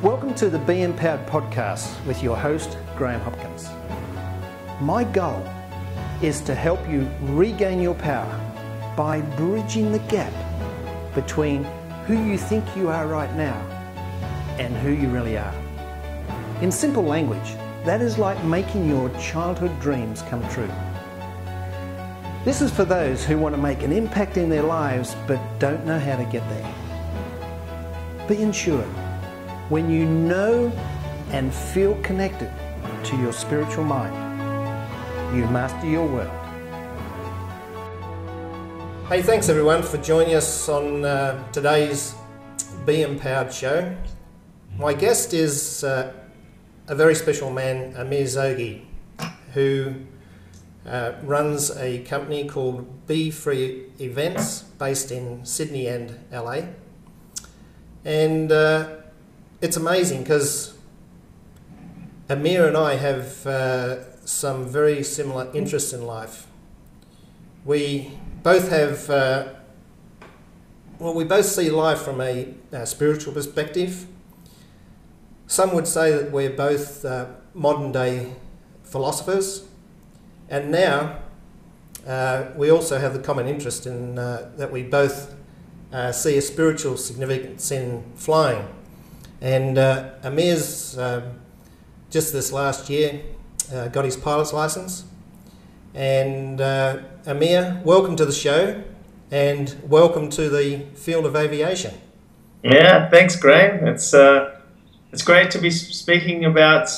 Welcome to the Be Empowered podcast with your host, Graham Hopkins. My goal is to help you regain your power by bridging the gap between who you think you are right now and who you really are. In simple language, that is like making your childhood dreams come true. This is for those who want to make an impact in their lives but don't know how to get there. Be ensured, when you know and feel connected to your spiritual mind, you master your world. Hey, thanks everyone for joining us on today's Be Empowered show. My guest is a very special man, Amir Zoghi, who runs a company called Be Free Events based in Sydney and LA. And it's amazing because Amir and I have some very similar interests in life. We both have, we both see life from a spiritual perspective. Some would say that we're both modern day philosophers. And now we also have the common interest in that we both see a spiritual significance in flying. And Amir's just this last year got his pilot's license. And Amir, welcome to the show and welcome to the field of aviation. Yeah, thanks, Graham. It's great to be speaking about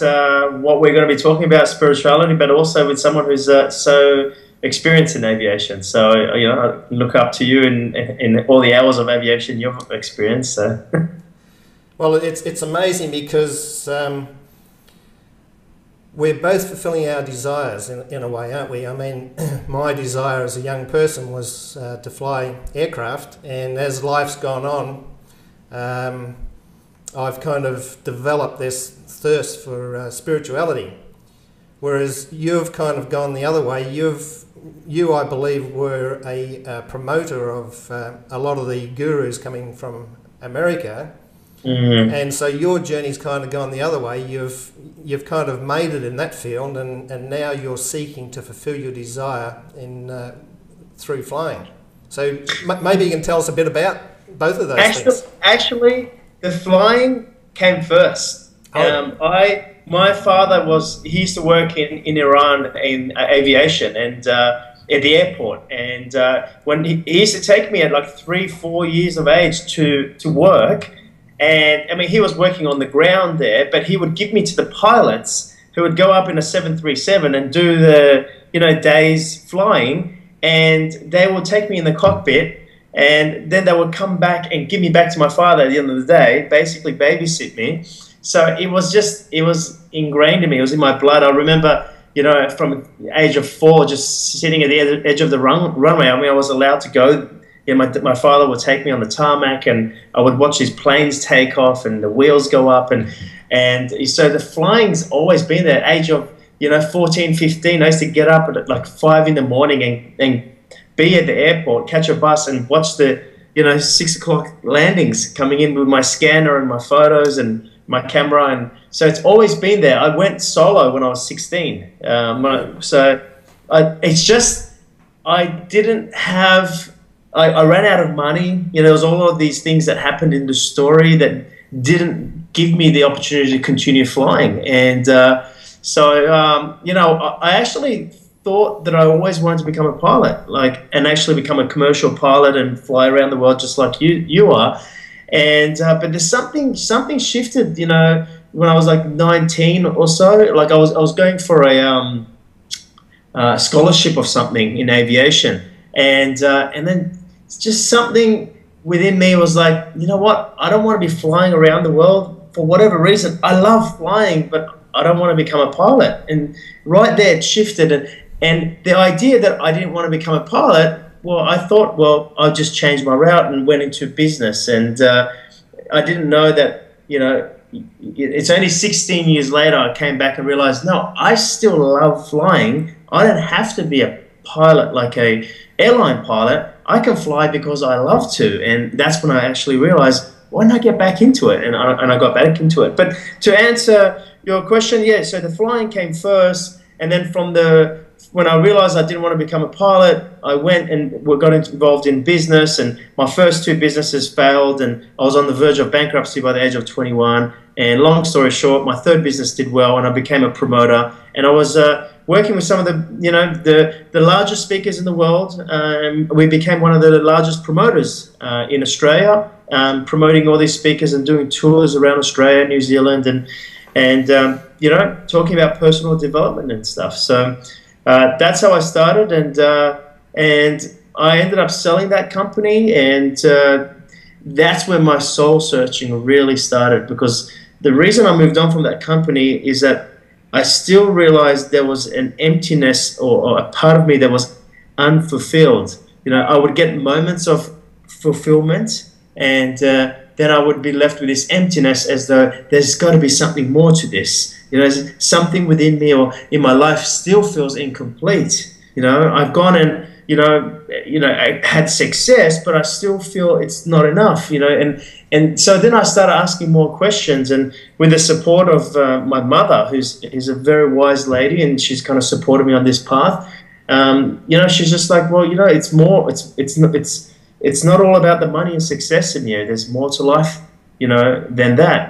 what we're going to be talking about, spirituality, but also with someone who's so experienced in aviation. So, I look up to you in all the hours of aviation you've experienced. So. Well, it's amazing because we're both fulfilling our desires in a way, aren't we? I mean, my desire as a young person was to fly aircraft, and as life's gone on, I've kind of developed this thirst for spirituality, whereas you've kind of gone the other way. You, I believe, were a promoter of a lot of the gurus coming from America. Mm-hmm. And so your journey's kind of gone the other way. You've kind of made it in that field, and now you're seeking to fulfill your desire in through flying. So maybe you can tell us a bit about both of those things. Actually, the flying came first. My father he used to work in Iran in aviation and at the airport. And when he used to take me at like 3-4 years of age to work. And I mean, he was working on the ground there, but he would give me to the pilots who would go up in a 737 and do the, days flying, and they would take me in the cockpit, and then they would come back and give me back to my father at the end of the day, basically babysit me. So it was ingrained in me. It was in my blood. I remember, from the age of 4, just sitting at the edge of the runway. I mean, I was allowed to go. My father would take me on the tarmac, and I would watch these planes take off and the wheels go up, and so the flying's always been there. At age of 14, 15, I used to get up at like 5 in the morning and be at the airport, catch a bus, and watch the 6 o'clock landings coming in with my scanner and my photos and my camera, and so it's always been there. I went solo when I was 16, I ran out of money. There was all of these things that happened in the story that didn't give me the opportunity to continue flying. And I actually thought that I always wanted to become a pilot, and actually become a commercial pilot and fly around the world just like you are. And but there's something shifted. When I was like 19 or so, like I was going for a scholarship of something in aviation, and then just something within me was like, you know what? I don't want to be flying around the world for whatever reason. I love flying, but I don't want to become a pilot. And right there, it shifted. And the idea that I didn't want to become a pilot, well, I thought, I'll just change my route and went into business. And I didn't know that, it's only 16 years later I came back and realized, no, I still love flying. I don't have to be a pilot like a airline pilot. I can fly because I love to. And that's when I actually realized, why not get back into it? And I got back into it. But to answer your question, yeah, so the flying came first, and then when I realized I didn't want to become a pilot, I went and got involved in business, and my first 2 businesses failed, and I was on the verge of bankruptcy by the age of 21. And long story short, my 3rd business did well, and I became a promoter. And I was working with some of the largest speakers in the world. We became one of the largest promoters in Australia, promoting all these speakers and doing tours around Australia, New Zealand, and talking about personal development and stuff. So that's how I started, and I ended up selling that company, and that's where my soul searching really started, because the reason I moved on from that company is that I still realized there was an emptiness or a part of me that was unfulfilled. I would get moments of fulfillment, and then I would be left with this emptiness, as though there's got to be something more to this. Something within me or in my life still feels incomplete. I've gone and I had success, but I still feel it's not enough. And so then I started asking more questions, and with the support of my mother, who's a very wise lady, and she's kind of supported me on this path. She's just like, well, it's more. It's not all about the money and success in you. There's more to life, than that.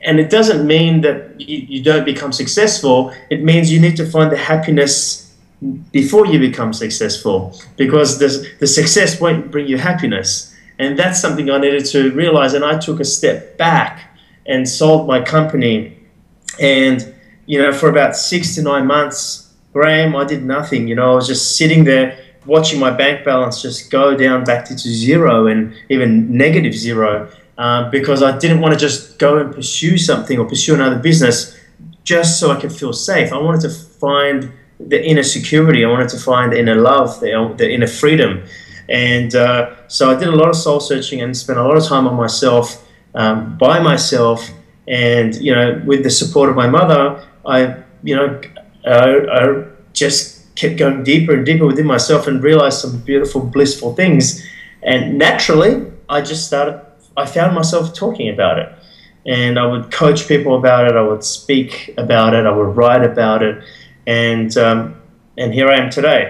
And it doesn't mean that you don't become successful. It means you need to find the happiness before you become successful, because the success won't bring you happiness. And that's something I needed to realize. And I took a step back and sold my company. And, for about 6 to 9 months, Graham, I did nothing. I was just sitting there watching my bank balance just go down back to 0 and even -0. Because I didn't want to just go and pursue something or pursue another business just so I could feel safe. I wanted to find the inner security. I wanted to find the inner love, the inner freedom. And so I did a lot of soul searching and spent a lot of time on myself, by myself. And, with the support of my mother, I just kept going deeper and deeper within myself and realized some beautiful, blissful things. And naturally, I found myself talking about it, and I would coach people about it. I would speak about it. I would write about it, and here I am today.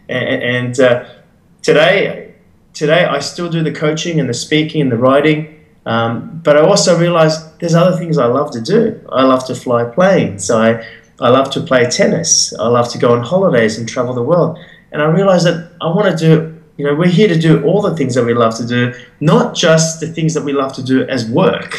And today I still do the coaching and the speaking and the writing, but I also realized there's other things I love to do. I love to fly planes. I love to play tennis. I love to go on holidays and travel the world. And I realized that I want to do. We're here to do all the things that we love to do, not just the things that we love to do as work,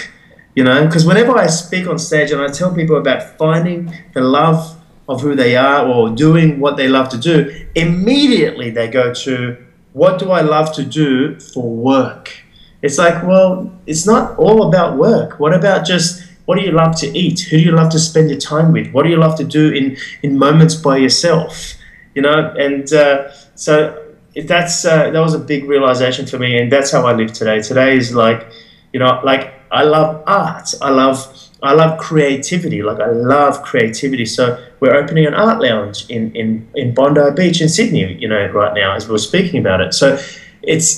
because whenever I speak on stage and I tell people about finding the love of who they are or doing what they love to do, immediately they go to, what do I love to do for work? It's like, well, it's not all about work. What about just, what do you love to eat? Who do you love to spend your time with? What do you love to do in moments by yourself? And so that was a big realization for me, and that's how I live today. Today is like I love art. I love creativity. I love creativity. So we're opening an art lounge in Bondi Beach in Sydney, right now as we're speaking about it. So it's,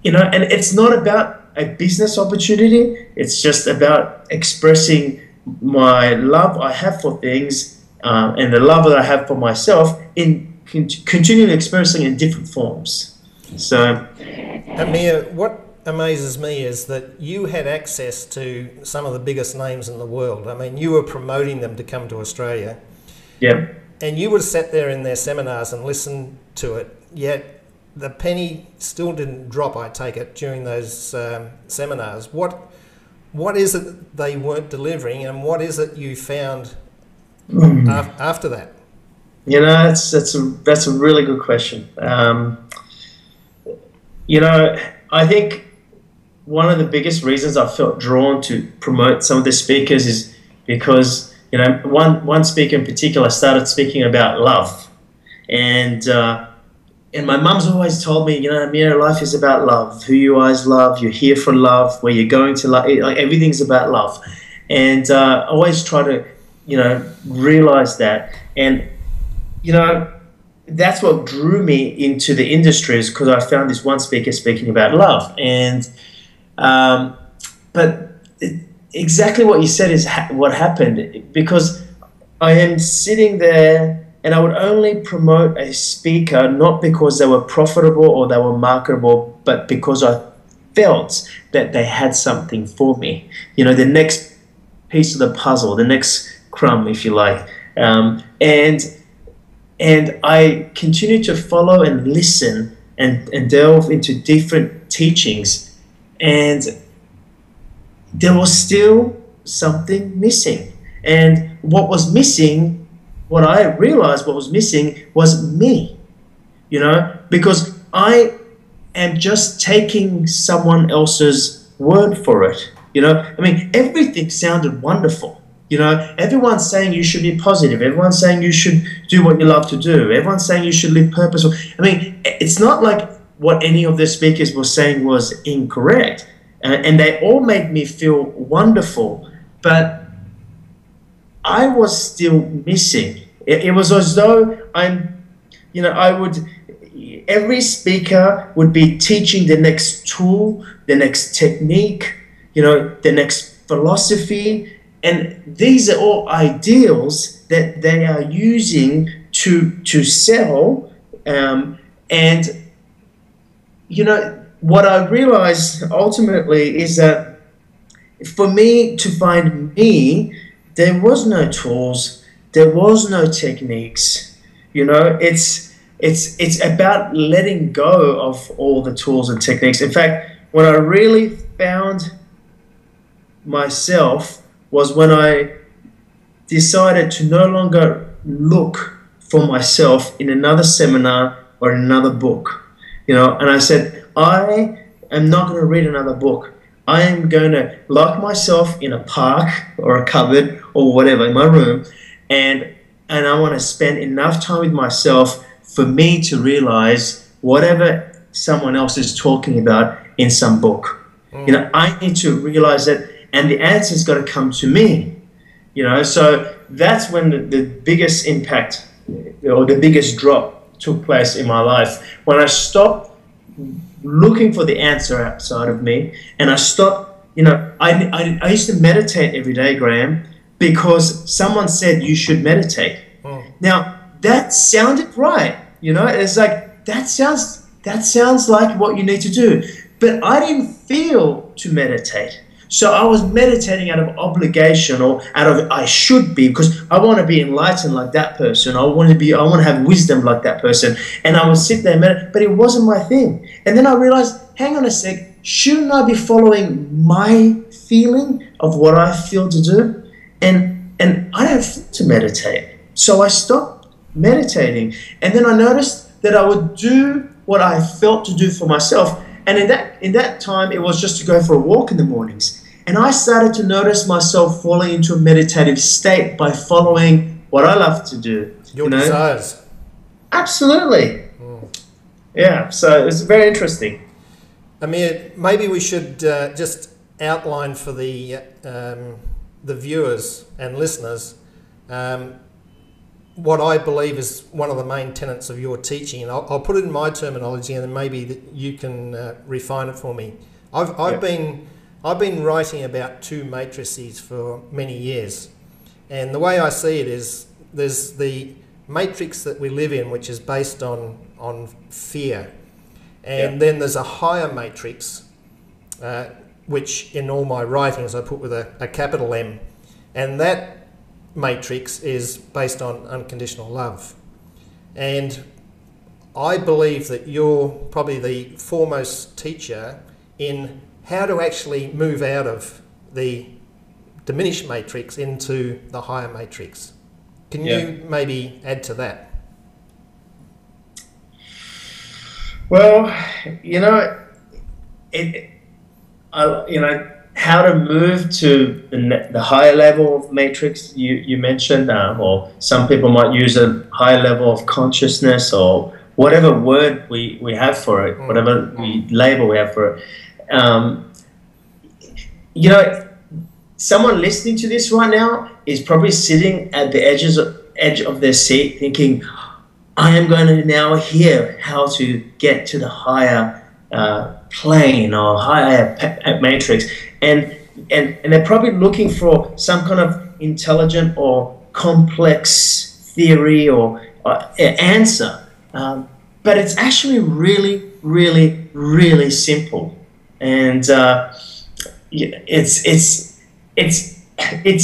and it's not about a business opportunity. It's just about expressing my love I have for things, and the love that I have for myself in continually experiencing in different forms. So, Amir, what amazes me is that you had access to some of the biggest names in the world. I mean, you were promoting them to come to Australia. Yeah. And you would sit there in their seminars and listen to it, yet the penny still didn't drop, I take it, during those seminars. What is it they weren't delivering, and what is it you found after that? That's a really good question. I think one of the biggest reasons I felt drawn to promote some of the speakers is because, one speaker in particular started speaking about love. And my mum's always told me, Amir, life is about love. Who you are is love. You're here for love. Where you're going to love. Everything's about love. And I always try to, realize that. And that's what drew me into the industry, is because I found this one speaker speaking about love. And but exactly what you said is what happened, because I am sitting there and I would only promote a speaker not because they were profitable or they were marketable, but because I felt that they had something for me. You know, the next piece of the puzzle, the next crumb, if you like. And I continued to follow and listen and delve into different teachings. And there was still something missing. And what was missing, what I realized what was missing was me, you know, because I am just taking someone else's word for it. You know, I mean, everything sounded wonderful. You know, everyone's saying you should be positive. Everyone's saying you should do what you love to do. Everyone's saying you should live purposeful. I mean, it's not like what any of the speakers were saying was incorrect. And they all made me feel wonderful. But I was still missing. It was as though every speaker would be teaching the next tool, the next technique, you know, the next philosophy. And these are all ideals that they are using to sell. And, you know, what I realized ultimately is that for me to find me, there was no tools, there was no techniques. You know, it's about letting go of all the tools and techniques. In fact, when I really found myself was when I decided to no longer look for myself in another seminar or in another book, you know, and I said, I am not going to read another book. I am going to lock myself in a park or a cupboard or whatever in my room, and I want to spend enough time with myself for me to realize whatever someone else is talking about in some book. You know, I need to realize that, and the answer's got to come to me, you know. So that's when the biggest impact or the biggest drop took place in my life, when I stopped looking for the answer outside of me, and I stopped, you know, I used to meditate every day, Graham, because someone said you should meditate. Now, that sounded right, you know. It's like, that sounds like what you need to do, but I didn't feel to meditate. So I was meditating out of obligation, or out of I should be, because I want to be enlightened like that person. I want to have wisdom like that person. And I would sit there and meditate, but it wasn't my thing. And then I realized, hang on a sec, shouldn't I be following my feeling of what I feel to do? And I don't feel to meditate. So I stopped meditating. And then I noticed that I would do what I felt to do for myself. And in that time, it was just to go for a walk in the mornings. And I started to notice myself falling into a meditative state by following what I love to do. Your desires. Absolutely. Yeah, so it's very interesting. Amir, maybe we should just outline for the viewers and listeners what I believe is one of the main tenets of your teaching, and I'll put it in my terminology, and then maybe you can refine it for me. I've been writing about two matrices for many years, and the way I see it is there's the matrix that we live in, which is based on fear, and then there's a higher matrix, which in all my writings I put with a capital M, and that matrix is based on unconditional love. And I believe that you're probably the foremost teacher in how to actually move out of the diminished matrix into the higher matrix. Can you maybe add to that? Well, you know, how to move to the higher level of matrix you mentioned, or some people might use a higher level of consciousness, or whatever word we have for it, whatever label we have for it. You know, someone listening to this right now is probably sitting at the edge of their seat thinking, I am going to now hear how to get to the higher plane or higher matrix. And they're probably looking for some kind of intelligent or complex theory or answer. But it's actually really, really, really simple. And it's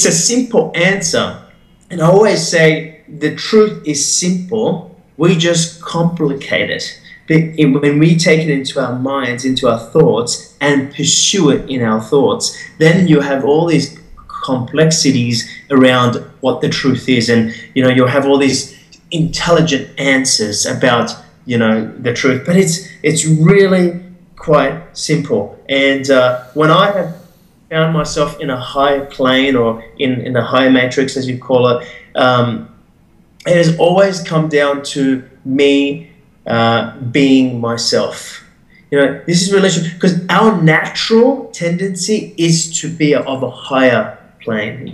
a simple answer. And I always say the truth is simple. We just complicate it. When we take it into our minds, into our thoughts, and pursue it in our thoughts, then you have all these complexities around what the truth is, and you'll have all these intelligent answers about the truth. But it's really quite simple. And when I have found myself in a higher plane or in a higher matrix, as you call it, it has always come down to me being myself. This is relationship, because our natural tendency is to be of a higher plane.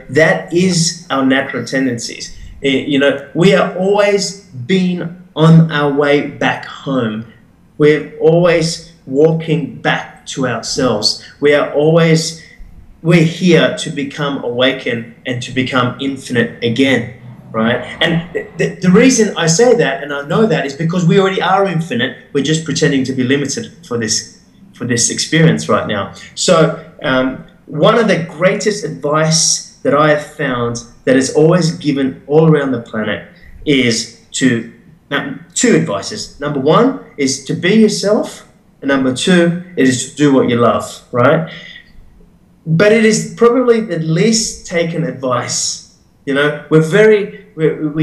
That is our natural tendencies. We are always been on our way back home. We're always walking back to ourselves. We're here to become awakened and to become infinite again. Right? And the reason I say that, and I know that, is because we already are infinite. We're just pretending to be limited for this experience right now. So one of the greatest advice that I have found that is always given all around the planet is two advices. Number one is to be yourself, and number two is to do what you love. Right? But it is probably the least taken advice. We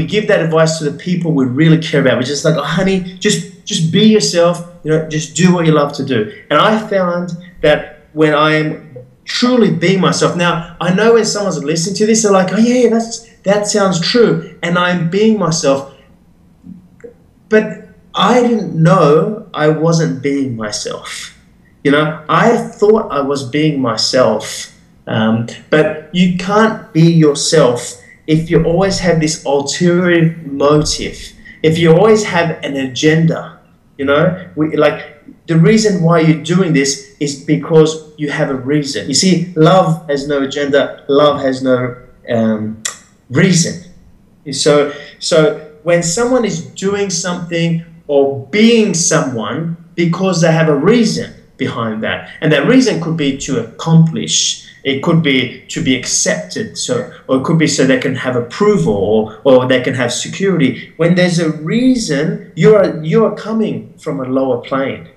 give that advice to the people we really care about. We're just like, oh, honey, just be yourself. Just do what you love to do. And I found that when I am truly being myself. Now, I know when someone's listening to this, they're like, oh yeah, that sounds true, and I'm being myself. But I didn't know I wasn't being myself. I thought I was being myself. But you can't be yourself if you always have this ulterior motive, if you always have an agenda. The reason why you're doing this is because you have a reason. You see, love has no agenda, love has no reason. So when someone is doing something or being someone because they have a reason behind that, and that reason could be to accomplish, it could be to be accepted, or it could be so they can have approval, or they can have security. When there's a reason, you are coming from a lower plane.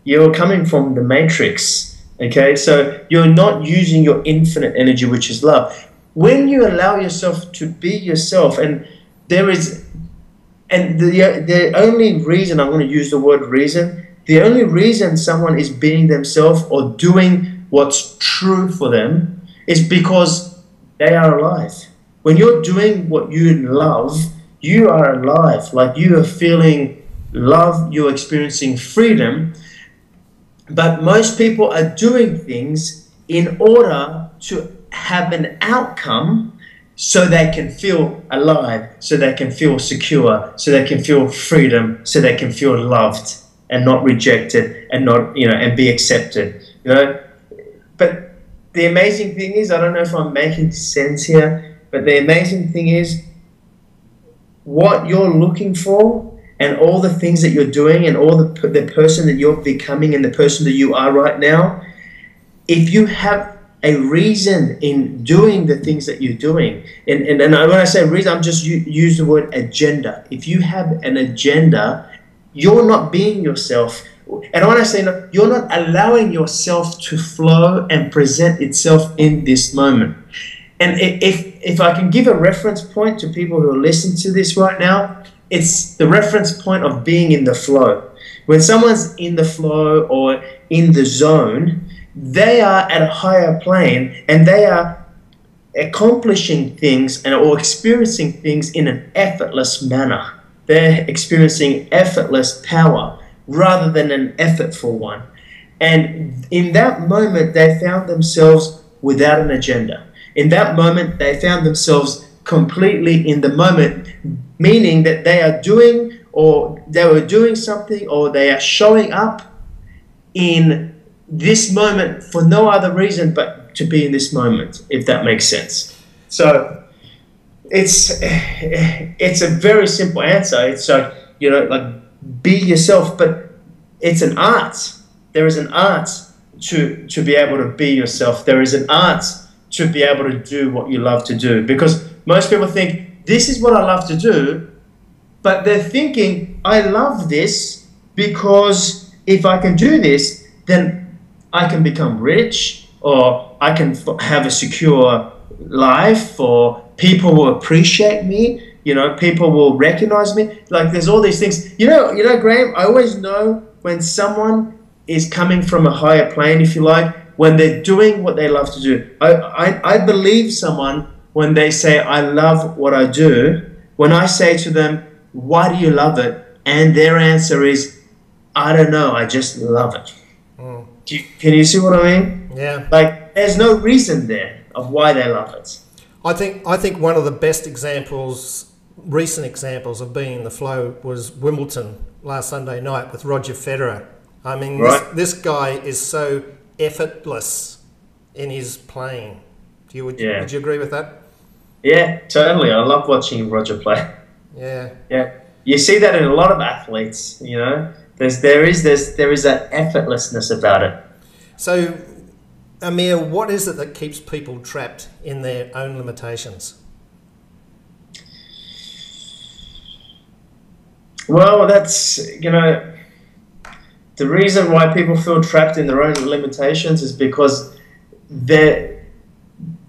You're coming from the matrix. Okay, so you're not using your infinite energy, which is love. When you allow yourself to be yourself, and the only reason, I'm going to use the word reason, the only reason someone is being themselves or doing what's true for them is because they are alive. When you're doing what you love, you are alive. Like, you are feeling love, you're experiencing freedom. But most people are doing things in order to have an outcome so they can feel alive, so they can feel secure, so they can feel freedom, so they can feel loved and not rejected, and not, and be accepted. But the amazing thing is, I don't know if I'm making sense here, but the amazing thing is, what you're looking for and all the things that you're doing and all the person that you're becoming and the person that you are right now, if you have a reason in doing the things that you're doing, and when I say reason, I'm just use the word agenda. If you have an agenda, you're not being yourself. And when I say no, you're not allowing yourself to flow and present itself in this moment. And if I can give a reference point to people who are listening to this right now, it's the reference point of being in the flow. When someone's in the flow or in the zone, they are at a higher plane and they are accomplishing things or experiencing things in an effortless manner. They're experiencing effortless power rather than an effortful one. And in that moment, they found themselves without an agenda. In that moment, they found themselves completely in the moment, meaning that they are doing, or they were doing something, or they are showing up in this moment for no other reason but to be in this moment, if that makes sense. So it's a very simple answer. It's like, you know, like, be yourself, but it's an art. There is an art to be able to be yourself. There is an art to be able to do what you love to do, because most people think, this is what I love to do, but they're thinking, I love this because if I can do this, then I can become rich, or I can have a secure life, or people will appreciate me, you know, people will recognize me. Like, there's all these things. You know, Graham, I always know when someone is coming from a higher plane, if you like, when they're doing what they love to do. I believe someone when they say, I love what I do, when I say to them, why do you love it? And their answer is, I don't know, I just love it. Can you see what I mean? Yeah. Like, there's no reason there of why they love it. I think one of the best examples, recent examples of being in the flow, was Wimbledon last Sunday night with Roger Federer. I mean, right. this guy is so effortless in his playing. Would you agree with that? Yeah, totally. I love watching Roger play. Yeah. Yeah. You see that in a lot of athletes, you know. There is that effortlessness about it. So, Amir, what is it that keeps people trapped in their own limitations? Well, that's, you know, the reason why people feel trapped in their own limitations is because their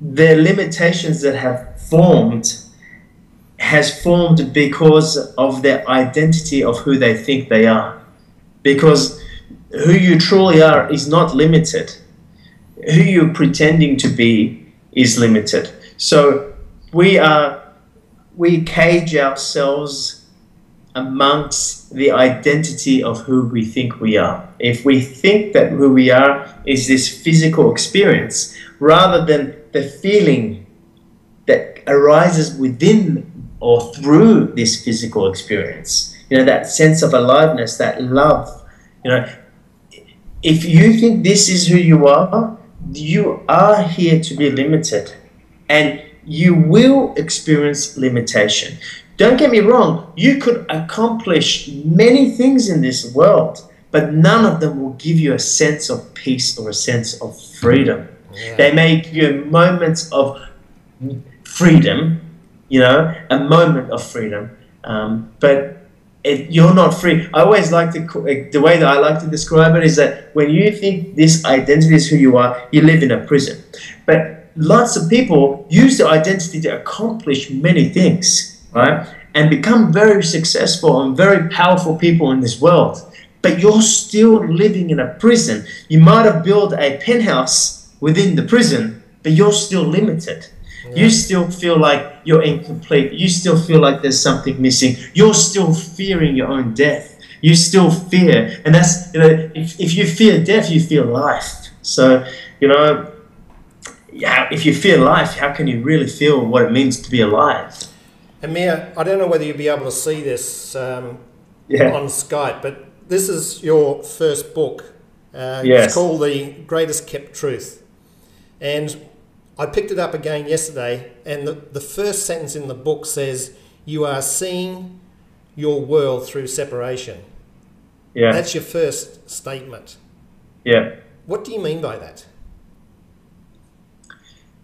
limitations that have formed has formed because of their identity of who they think they are. Because who you truly are is not limited. Who you're pretending to be is limited. So we cage ourselves amongst the identity of who we think we are. If we think that who we are is this physical experience, rather than the feeling that arises within or through this physical experience, you know, that sense of aliveness, that love, you know, if you think this is who you are here to be limited, and you will experience limitation. Don't get me wrong, you could accomplish many things in this world, but none of them will give you a sense of peace or a sense of freedom. Yeah. They may give you moments of freedom, you know, a moment of freedom, but you're not free. I always like the way that I like to describe it is that when you think this identity is who you are, you live in a prison. But lots of people use their identity to accomplish many things, right? And become very successful and very powerful people in this world. But you're still living in a prison. You might have built a penthouse within the prison, but you're still limited. Yeah. You still feel like you're incomplete. You still feel like there's something missing. You're still fearing your own death. You still fear. And that's, you know, if you fear death, you fear life. So, you know, yeah, if you fear life, how can you really feel what it means to be alive? Amir, I don't know whether you'll be able to see this on Skype, but this is your first book. Yes. It's called The Greatest Kept Truth. And I picked it up again yesterday, and the first sentence in the book says, you are seeing your world through separation. Yeah. That's your first statement. Yeah. What do you mean by that?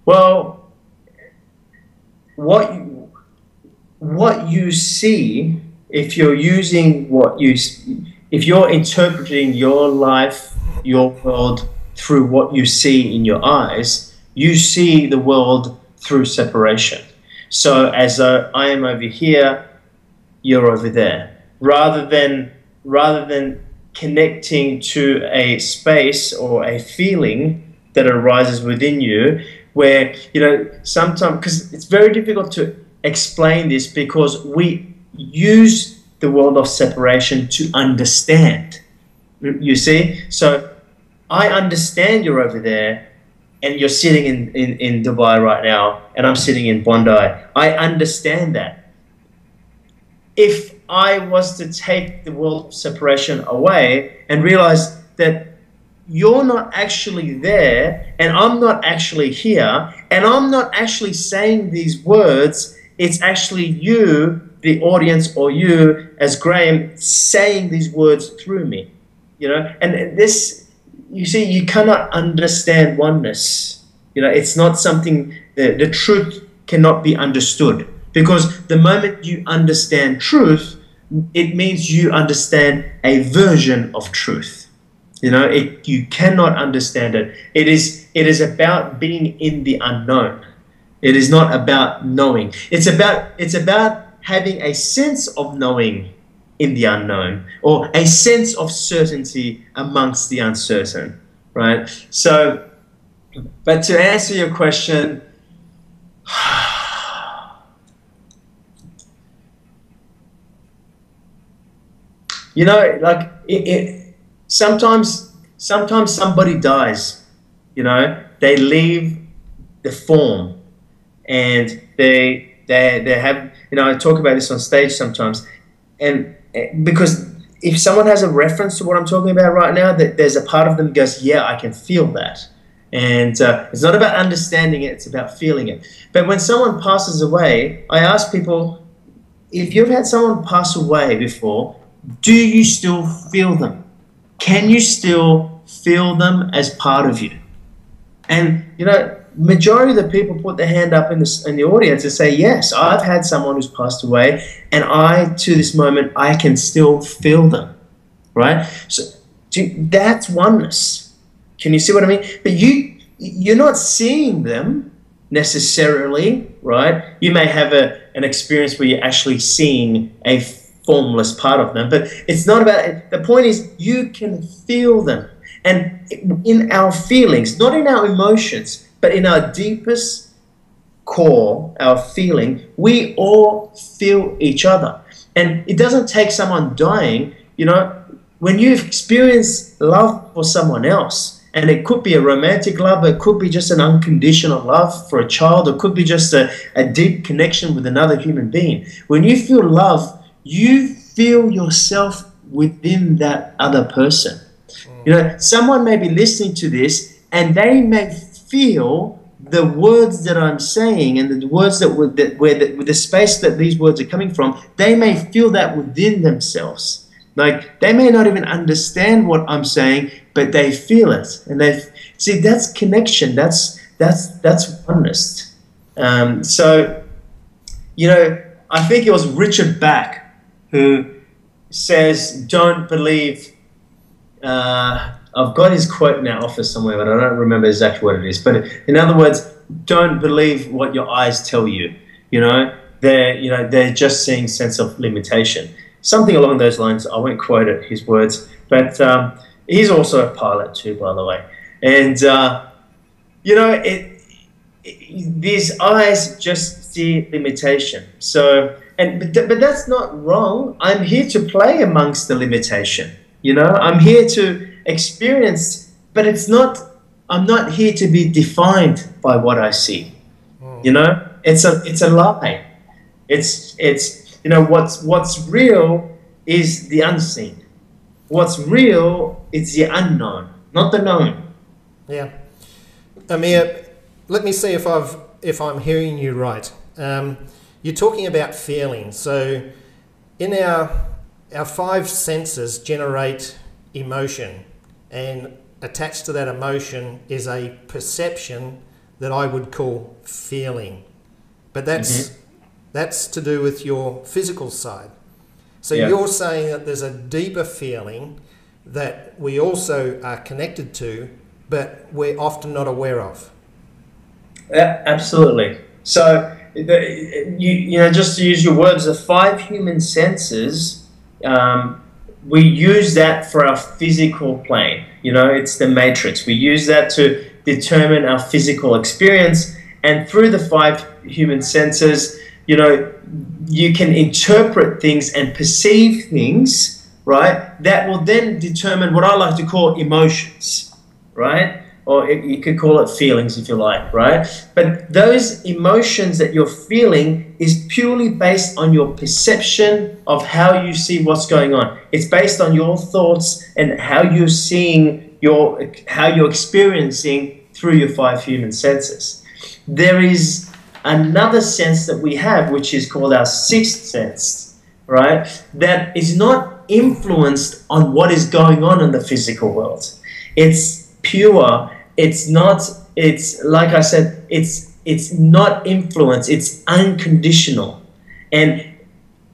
Well, what you see, if you're using if you're interpreting your life, your world through what you see in your eyes, you see the world through separation. So as though I am over here, you're over there. Rather than connecting to a space or a feeling that arises within you, where, you know, sometimes, because it's very difficult to explain this because we use the world of separation to understand. You see? So I understand you're over there, and you're sitting in Dubai right now, and I'm sitting in Bondi. I understand that. If I was to take the world separation away and realize that you're not actually there, and I'm not actually here, and I'm not actually saying these words, it's actually you, the audience, or you as Graham, saying these words through me, you know. And this, you see, you cannot understand oneness. You know, it's not something, the truth cannot be understood, because the moment you understand truth, it means you understand a version of truth. You know, you cannot understand it. It is about being in the unknown. It is not about knowing. It's about having a sense of knowing in the unknown, or a sense of certainty amongst the uncertain, right? So, but to answer your question, you know, like sometimes somebody dies, you know, they leave the form, and they have, you know, I talk about this on stage sometimes, and because if someone has a reference to what I'm talking about right now, that there's a part of them that goes, yeah, I can feel that. And it's not about understanding it, it's about feeling it. But when someone passes away, I ask people, if you've had someone pass away before, do you still feel them? Can you still feel them as part of you? And, you know, majority of the people put their hand up in the audience and say, yes, I've had someone who's passed away, and to this moment, I can still feel them, right? So that's oneness. Can you see what I mean? But you're not seeing them necessarily, right? You may have an experience where you're actually seeing a formless part of them, but it's not about it. The point is, you can feel them. And in our feelings, not in our emotions, but in our deepest core, our feeling, we all feel each other. And it doesn't take someone dying, you know, when you've experienced love for someone else, and it could be a romantic love, it could be just an unconditional love for a child, it could be just a deep connection with another human being. When you feel love, you feel yourself within that other person. You know, someone may be listening to this, and they may feel the words that I'm saying, and the words with the space that these words are coming from, they may feel that within themselves. Like, they may not even understand what I'm saying, but they feel it. And see, that's connection. That's oneness. So, you know, I think it was Richard Bach who says, don't believe, I've got his quote in our office somewhere, but I don't remember exactly what it is. But in other words, don't believe what your eyes tell you. You know, they're just seeing sense of limitation. Something along those lines. I won't quote it, his words, but he's also a pilot too, by the way. And you know, these eyes just see limitation. So, but that's not wrong. I'm here to play amongst the limitation. You know, I'm here to experience, but I'm not here to be defined by what I see. You know, it's a lie. It's you know, what's real is the unseen. What's real is the unknown, not the known. Yeah. Amir, let me see if I'm hearing you right. You're talking about feeling. So in our five senses generate emotion, and attached to that emotion is a perception that I would call feeling. But that's to do with your physical side. So you're saying that there's a deeper feeling that we also are connected to, but we're often not aware of. Yeah, absolutely. So you know, just to use your words, the five human senses, we use that for our physical plane. You know, it's the matrix. We use that to determine our physical experience, and through the five human senses, you know, you can interpret things and perceive things, right? That will then determine what I like to call emotions, right? or you could call it feelings if you like, right? But those emotions that you're feeling is purely based on your perception of how you see what's going on. It's based on your thoughts and how you're seeing how you're experiencing through your 5 human senses. There is another sense that we have, which is called our 6th sense, right? That is not influenced on what is going on in the physical world. It's pure. It's like I said, it's not influence. It's unconditional. And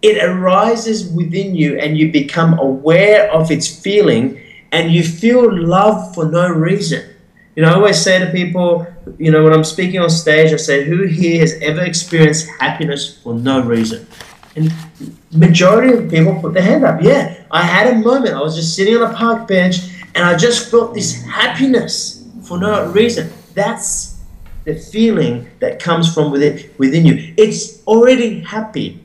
it arises within you and you become aware of its feeling and you feel love for no reason. You know, I always say to people, you know, when I'm speaking on stage, I say, who here has ever experienced happiness for no reason? And majority of people put their hand up. Yeah, I had a moment. I was just sitting on a park bench and I just felt this happiness for no reason. That's the feeling that comes from within you. It's already happy.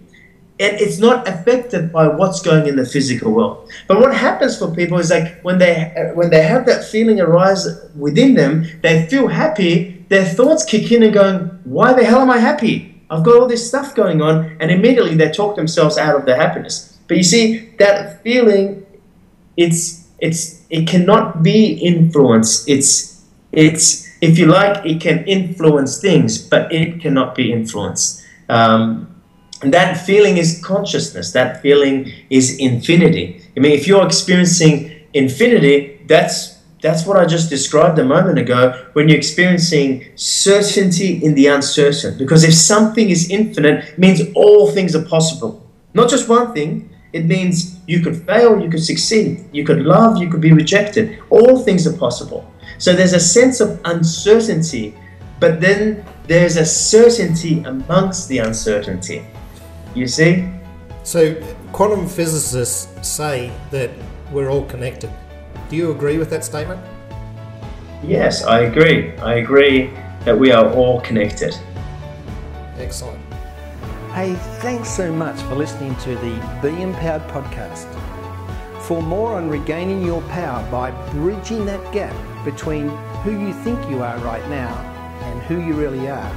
And it's not affected by what's going in the physical world. But what happens for people is like when they have that feeling arise within them, they feel happy, their thoughts kick in and going, why the hell am I happy? I've got all this stuff going on, and immediately they talk themselves out of their happiness. But you see, that feeling, it cannot be influenced. It's if you like, it can influence things, but it cannot be influenced. And that feeling is consciousness. That feeling is infinity. I mean, if you're experiencing infinity, that's what I just described a moment ago, when you're experiencing certainty in the uncertain. Because if something is infinite, it means all things are possible. Not just one thing. It means you could fail, you could succeed, you could love, you could be rejected. All things are possible. So there's a sense of uncertainty, but then there's a certainty amongst the uncertainty. You see? So quantum physicists say that we're all connected. Do you agree with that statement? Yes, I agree. I agree that we are all connected. Excellent. Hey, thanks so much for listening to the Be Empowered podcast. For more on regaining your power by bridging that gap between who you think you are right now and who you really are,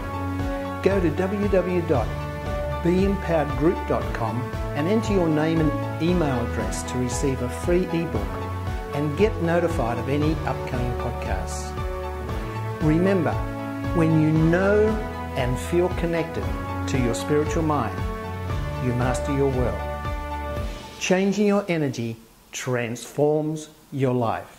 go to www.beempoweredgroup.com and enter your name and email address to receive a free ebook and get notified of any upcoming podcasts. Remember, when you know and feel connected to your spiritual mind, you master your world. Changing your energy transforms your life.